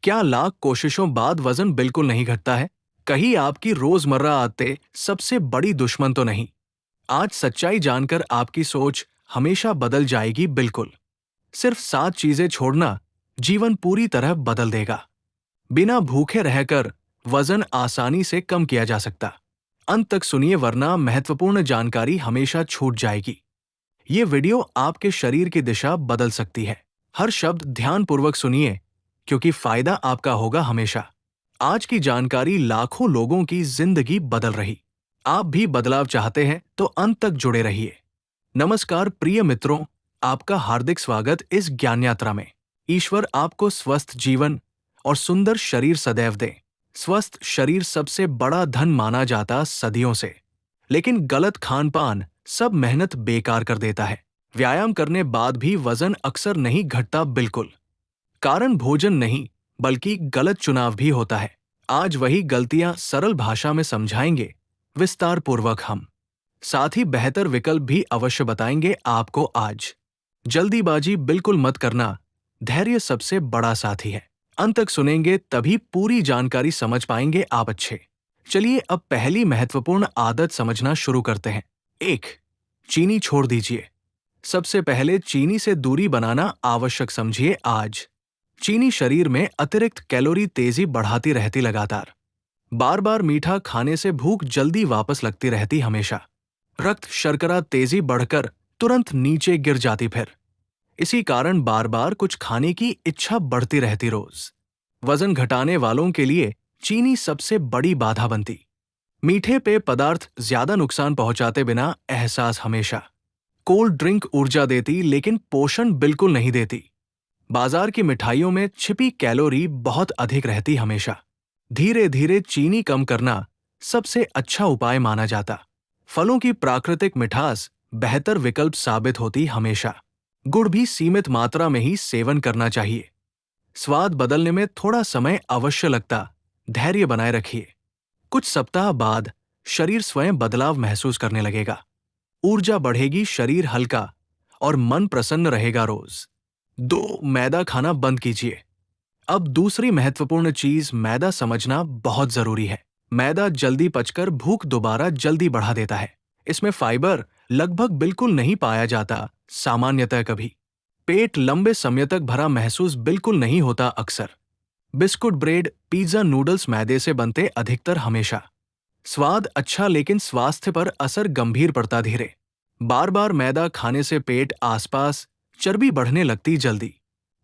क्या लाख कोशिशों बाद वजन बिल्कुल नहीं घटता है? कहीं आपकी रोजमर्रा आदतें सबसे बड़ी दुश्मन तो नहीं? आज सच्चाई जानकर आपकी सोच हमेशा बदल जाएगी बिल्कुल। सिर्फ 7 चीजें छोड़ना जीवन पूरी तरह बदल देगा। बिना भूखे रहकर वजन आसानी से कम किया जा सकता। अंत तक सुनिए वरना महत्वपूर्ण जानकारी हमेशा छूट जाएगी। ये वीडियो आपके शरीर की दिशा बदल सकती है। हर शब्द ध्यानपूर्वक सुनिए क्योंकि फायदा आपका होगा हमेशा। आज की जानकारी लाखों लोगों की जिंदगी बदल रही। आप भी बदलाव चाहते हैं तो अंत तक जुड़े रहिए। नमस्कार प्रिय मित्रों, आपका हार्दिक स्वागत इस ज्ञान यात्रा में। ईश्वर आपको स्वस्थ जीवन और सुंदर शरीर सदैव दे। स्वस्थ शरीर सबसे बड़ा धन माना जाता सदियों से, लेकिन गलत खान पान सब मेहनत बेकार कर देता है। व्यायाम करने बाद भी वजन अक्सर नहीं घटता बिल्कुल। कारण भोजन नहीं बल्कि गलत चुनाव भी होता है। आज वही गलतियां सरल भाषा में समझाएंगे विस्तार पूर्वक हम। साथ ही बेहतर विकल्प भी अवश्य बताएंगे आपको आज। जल्दीबाजी बिल्कुल मत करना, धैर्य सबसे बड़ा साथी है। अंत तक सुनेंगे तभी पूरी जानकारी समझ पाएंगे आप अच्छे। चलिए अब पहली महत्वपूर्ण आदत समझना शुरू करते हैं। 1. चीनी छोड़ दीजिए। सबसे पहले चीनी से दूरी बनाना आवश्यक समझिए आज। चीनी शरीर में अतिरिक्त कैलोरी तेजी बढ़ाती रहती लगातार। बार बार मीठा खाने से भूख जल्दी वापस लगती रहती हमेशा। रक्त शर्करा तेजी बढ़कर तुरंत नीचे गिर जाती फिर। इसी कारण बार बार कुछ खाने की इच्छा बढ़ती रहती रोज। वजन घटाने वालों के लिए चीनी सबसे बड़ी बाधा बनती। मीठे पेय पदार्थ ज्यादा नुकसान पहुंचाते बिना एहसास हमेशा। कोल्ड ड्रिंक ऊर्जा देती लेकिन पोषण बिल्कुल नहीं देती। बाजार की मिठाइयों में छिपी कैलोरी बहुत अधिक रहती हमेशा। धीरे धीरे चीनी कम करना सबसे अच्छा उपाय माना जाता। फलों की प्राकृतिक मिठास बेहतर विकल्प साबित होती हमेशा। गुड़ भी सीमित मात्रा में ही सेवन करना चाहिए। स्वाद बदलने में थोड़ा समय अवश्य लगता, धैर्य बनाए रखिए। कुछ सप्ताह बाद शरीर स्वयं बदलाव महसूस करने लगेगा। ऊर्जा बढ़ेगी, शरीर हल्का और मन प्रसन्न रहेगा रोज। 2. मैदा खाना बंद कीजिए। अब दूसरी महत्वपूर्ण चीज मैदा समझना बहुत जरूरी है। मैदा जल्दी पचकर भूख दोबारा जल्दी बढ़ा देता है। इसमें फाइबर लगभग बिल्कुल नहीं पाया जाता, सामान्यतः कभी। पेट लंबे समय तक भरा महसूस बिल्कुल नहीं होता अक्सर। बिस्कुट, ब्रेड, पिज्जा, नूडल्स मैदे से बनते अधिकतर हमेशा। स्वाद अच्छा लेकिन स्वास्थ्य पर असर गंभीर पड़ता धीरे। बार बार मैदा खाने से पेट आसपास चर्बी बढ़ने लगती जल्दी।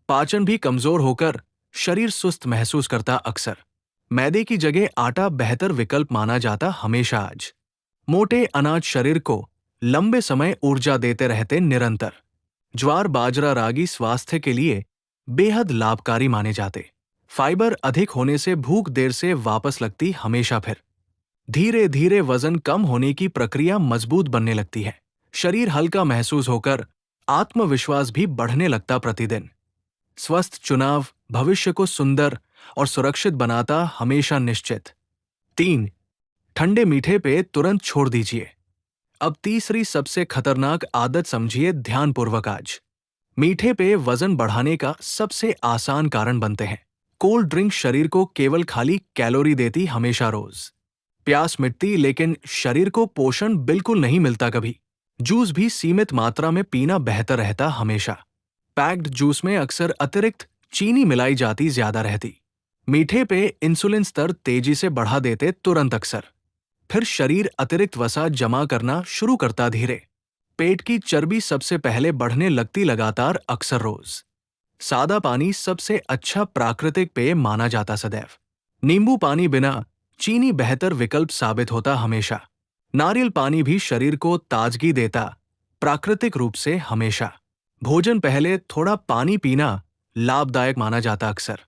पाचन भी कमजोर होकर शरीर सुस्त महसूस करता अक्सर। मैदे की जगह आटा बेहतर विकल्प माना जाता हमेशा आज। मोटे अनाज शरीर को लंबे समय ऊर्जा देते रहते निरंतर। ज्वार, बाजरा, रागी स्वास्थ्य के लिए बेहद लाभकारी माने जाते। फाइबर अधिक होने से भूख देर से वापस लगती हमेशा फिर। धीरे धीरे वजन कम होने की प्रक्रिया मजबूत बनने लगती है। शरीर हल्का महसूस होकर आत्मविश्वास भी बढ़ने लगता प्रतिदिन। स्वस्थ चुनाव भविष्य को सुंदर और सुरक्षित बनाता हमेशा निश्चित। 3. ठंडे मीठे पे तुरंत छोड़ दीजिए। अब तीसरी सबसे खतरनाक आदत समझिए ध्यानपूर्वक आज। मीठे पेय वजन बढ़ाने का सबसे आसान कारण बनते हैं। कोल्ड ड्रिंक शरीर को केवल खाली कैलोरी देती हमेशा रोज। प्यास मिटती लेकिन शरीर को पोषण बिल्कुल नहीं मिलता कभी। जूस भी सीमित मात्रा में पीना बेहतर रहता हमेशा। पैक्ड जूस में अक्सर अतिरिक्त चीनी मिलाई जाती ज्यादा रहती। मीठे पे इंसुलिन स्तर तेजी से बढ़ा देते तुरंत अक्सर। फिर शरीर अतिरिक्त वसा जमा करना शुरू करता धीरे। पेट की चर्बी सबसे पहले बढ़ने लगती लगातार अक्सर रोज। सादा पानी सबसे अच्छा प्राकृतिक पेय माना जाता सदैव। नींबू पानी बिना चीनी बेहतर विकल्प साबित होता हमेशा। नारियल पानी भी शरीर को ताजगी देता प्राकृतिक रूप से हमेशा। भोजन पहले थोड़ा पानी पीना लाभदायक माना जाता अक्सर।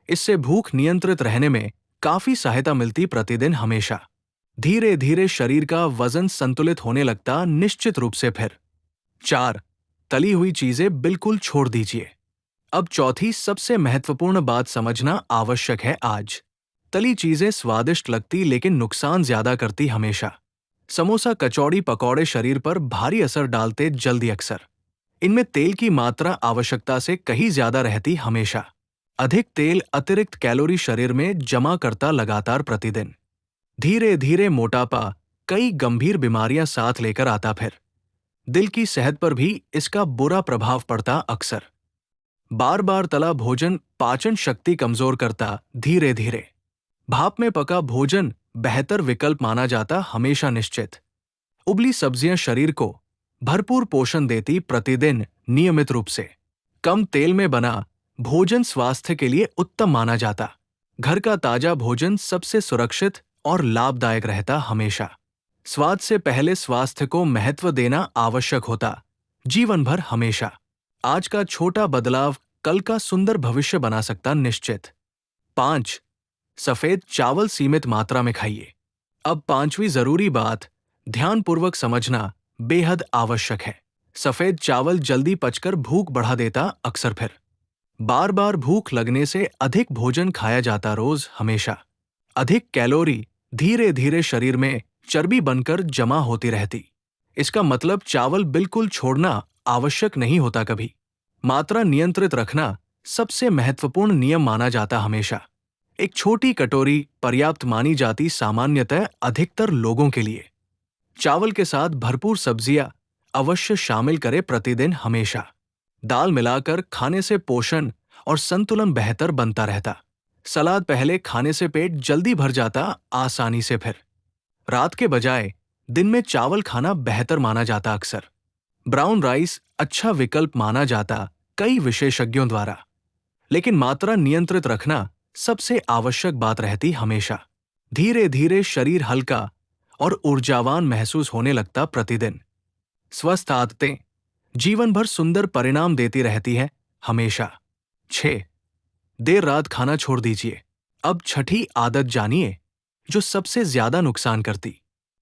इससे भूख नियंत्रित रहने में काफी सहायता मिलती प्रतिदिन हमेशा। धीरे धीरे शरीर का वजन संतुलित होने लगता निश्चित रूप से फिर। 4. तली हुई चीजें बिल्कुल छोड़ दीजिए। अब चौथी सबसे महत्वपूर्ण बात समझना आवश्यक है आज। तली चीजें स्वादिष्ट लगती लेकिन नुकसान ज्यादा करती हमेशा। समोसा, कचौड़ी, पकौड़े शरीर पर भारी असर डालते जल्दी अक्सर। इनमें तेल की मात्रा आवश्यकता से कहीं ज्यादा रहती हमेशा। अधिक तेल अतिरिक्त कैलोरी शरीर में जमा करता लगातार प्रतिदिन। धीरे धीरे मोटापा, कई गंभीर बीमारियां साथ लेकर आता। फिर दिल की सेहत पर भी इसका बुरा प्रभाव पड़ता अक्सर। बार बार तला भोजन पाचन शक्ति कमजोर करता धीरे धीरे। भाप में पका भोजन बेहतर विकल्प माना जाता हमेशा निश्चित। उबली सब्जियां शरीर को भरपूर पोषण देती प्रतिदिन नियमित रूप से। कम तेल में बना भोजन स्वास्थ्य के लिए उत्तम माना जाता। घर का ताजा भोजन सबसे सुरक्षित और लाभदायक रहता हमेशा। स्वाद से पहले स्वास्थ्य को महत्व देना आवश्यक होता जीवन भर हमेशा। आज का छोटा बदलाव कल का सुंदर भविष्य बना सकता निश्चित। 5. सफेद चावल सीमित मात्रा में खाइए। अब 5वीं जरूरी बात ध्यानपूर्वक समझना बेहद आवश्यक है। सफेद चावल जल्दी पचकर भूख बढ़ा देता अक्सर। फिर बार बार भूख लगने से अधिक भोजन खाया जाता रोज हमेशा। अधिक कैलोरी धीरे धीरे शरीर में चर्बी बनकर जमा होती रहती। इसका मतलब चावल बिल्कुल छोड़ना आवश्यक नहीं होता कभी। मात्रा नियंत्रित रखना सबसे महत्वपूर्ण नियम माना जाता हमेशा। एक छोटी कटोरी पर्याप्त मानी जाती सामान्यतः अधिकतर लोगों के लिए। चावल के साथ भरपूर सब्जियां अवश्य शामिल करें प्रतिदिन हमेशा। दाल मिलाकर खाने से पोषण और संतुलन बेहतर बनता रहता। सलाद पहले खाने से पेट जल्दी भर जाता आसानी से। फिर रात के बजाय दिन में चावल खाना बेहतर माना जाता अक्सर। ब्राउन राइस अच्छा विकल्प माना जाता कई विशेषज्ञों द्वारा, लेकिन मात्रा नियंत्रित रखना सबसे आवश्यक बात रहती हमेशा। धीरे धीरे शरीर हल्का और ऊर्जावान महसूस होने लगता प्रतिदिन। स्वस्थ आदतें जीवन भर सुंदर परिणाम देती रहती है हमेशा। 6. देर रात खाना छोड़ दीजिए। अब छठी आदत जानिए जो सबसे ज्यादा नुकसान करती।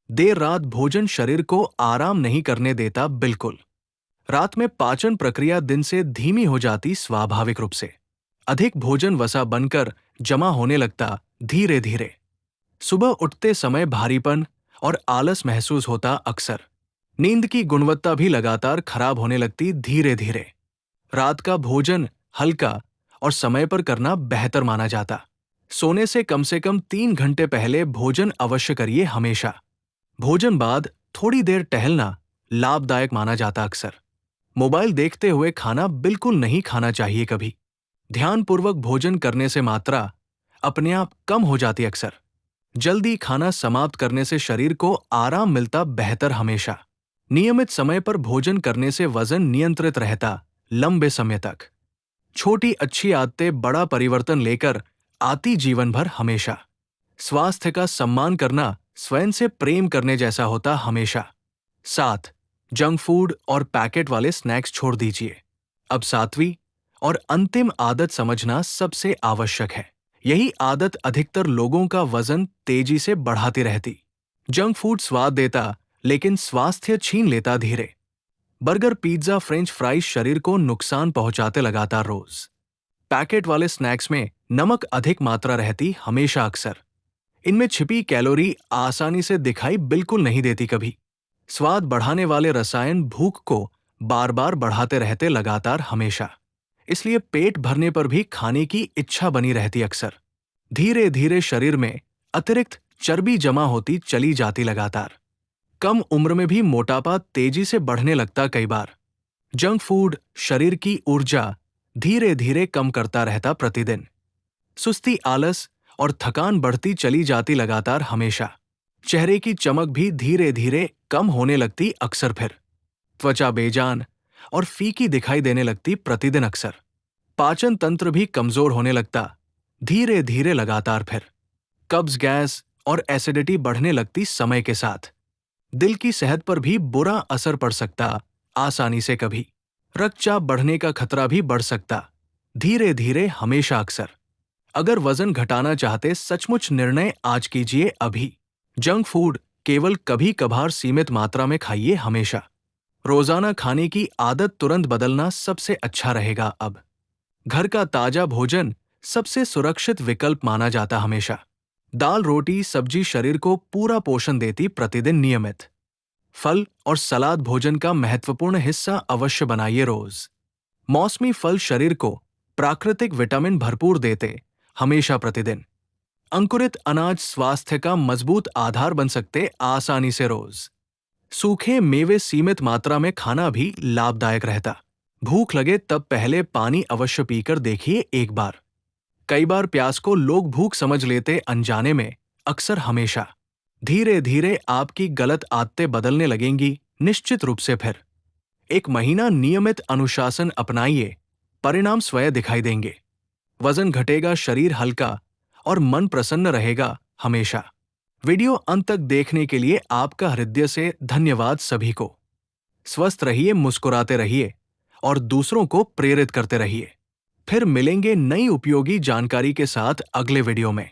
देर रात भोजन शरीर को आराम नहीं करने देता बिल्कुल। रात में पाचन प्रक्रिया दिन से धीमी हो जाती स्वाभाविक रूप से। अधिक भोजन वसा बनकर जमा होने लगता धीरे धीरे। सुबह उठते समय भारीपन और आलस महसूस होता अक्सर। नींद की गुणवत्ता भी लगातार खराब होने लगती धीरे धीरे। रात का भोजन हल्का और समय पर करना बेहतर माना जाता। सोने से कम 3 घंटे पहले भोजन अवश्य करिए हमेशा। भोजन बाद थोड़ी देर टहलना लाभदायक माना जाता अक्सर। मोबाइल देखते हुए खाना बिल्कुल नहीं खाना चाहिए कभी। ध्यानपूर्वक भोजन करने से मात्रा अपने आप कम हो जाती अक्सर। जल्दी खाना समाप्त करने से शरीर को आराम मिलता बेहतर हमेशा। नियमित समय पर भोजन करने से वजन नियंत्रित रहता लंबे समय तक। छोटी अच्छी आदतें बड़ा परिवर्तन लेकर आती जीवन भर हमेशा। स्वास्थ्य का सम्मान करना स्वयं से प्रेम करने जैसा होता हमेशा। 7. जंक फूड और पैकेट वाले स्नैक्स छोड़ दीजिए। अब 7वीं और अंतिम आदत समझना सबसे आवश्यक है। यही आदत अधिकतर लोगों का वजन तेजी से बढ़ाती रहती। जंक फूड स्वाद देता लेकिन स्वास्थ्य छीन लेता धीरे। बर्गर, पिज्जा, फ्रेंच फ्राइज शरीर को नुकसान पहुंचाते लगातार रोज। पैकेट वाले स्नैक्स में नमक अधिक मात्रा रहती हमेशा अक्सर। इनमें छिपी कैलोरी आसानी से दिखाई बिल्कुल नहीं देती कभी। स्वाद बढ़ाने वाले रसायन भूख को बार बार बढ़ाते रहते लगातार हमेशा। इसलिए पेट भरने पर भी खाने की इच्छा बनी रहती अक्सर। धीरे धीरे शरीर में अतिरिक्त चर्बी जमा होती चली जाती लगातार। कम उम्र में भी मोटापा तेजी से बढ़ने लगता कई बार। जंक फूड शरीर की ऊर्जा धीरे धीरे कम करता रहता प्रतिदिन। सुस्ती, आलस और थकान बढ़ती चली जाती लगातार हमेशा। चेहरे की चमक भी धीरे धीरे कम होने लगती अक्सर। फिर त्वचा बेजान और फीकी दिखाई देने लगती प्रतिदिन अक्सर। पाचन तंत्र भी कमजोर होने लगता धीरे धीरे लगातार। फिर कब्ज, गैस और एसिडिटी बढ़ने लगती समय के साथ। दिल की सेहत पर भी बुरा असर पड़ सकता आसानी से कभी। रक्तचाप बढ़ने का खतरा भी बढ़ सकता धीरे धीरे हमेशा अक्सर। अगर वजन घटाना चाहते सचमुच निर्णय आज कीजिए अभी। जंक फूड केवल कभी कभार सीमित मात्रा में खाइए हमेशा। रोजाना खाने की आदत तुरंत बदलना सबसे अच्छा रहेगा अब। घर का ताजा भोजन सबसे सुरक्षित विकल्प माना जाता हमेशा। दाल, रोटी, सब्जी शरीर को पूरा पोषण देती प्रतिदिन नियमित। फल और सलाद भोजन का महत्वपूर्ण हिस्सा अवश्य बनाइए रोज। मौसमी फल शरीर को प्राकृतिक विटामिन भरपूर देते, हमेशा प्रतिदिन। अंकुरित अनाज स्वास्थ्य का मजबूत आधार बन सकते आसानी से रोज। सूखे मेवे सीमित मात्रा में खाना भी लाभदायक रहता। भूख लगे तब पहले पानी अवश्य पीकर देखिए एक बार। कई बार प्यास को लोग भूख समझ लेते अनजाने में, अक्सर हमेशा। धीरे धीरे आपकी गलत आदतें बदलने लगेंगी, निश्चित रूप से। फिर 1 महीना नियमित अनुशासन अपनाइए, परिणाम स्वयं दिखाई देंगे। वजन घटेगा, शरीर हल्का और मन प्रसन्न रहेगा हमेशा। वीडियो अंत तक देखने के लिए आपका हृदय से धन्यवाद सभी को। स्वस्थ रहिए, मुस्कुराते रहिए और दूसरों को प्रेरित करते रहिए। फिर मिलेंगे नई उपयोगी जानकारी के साथ अगले वीडियो में।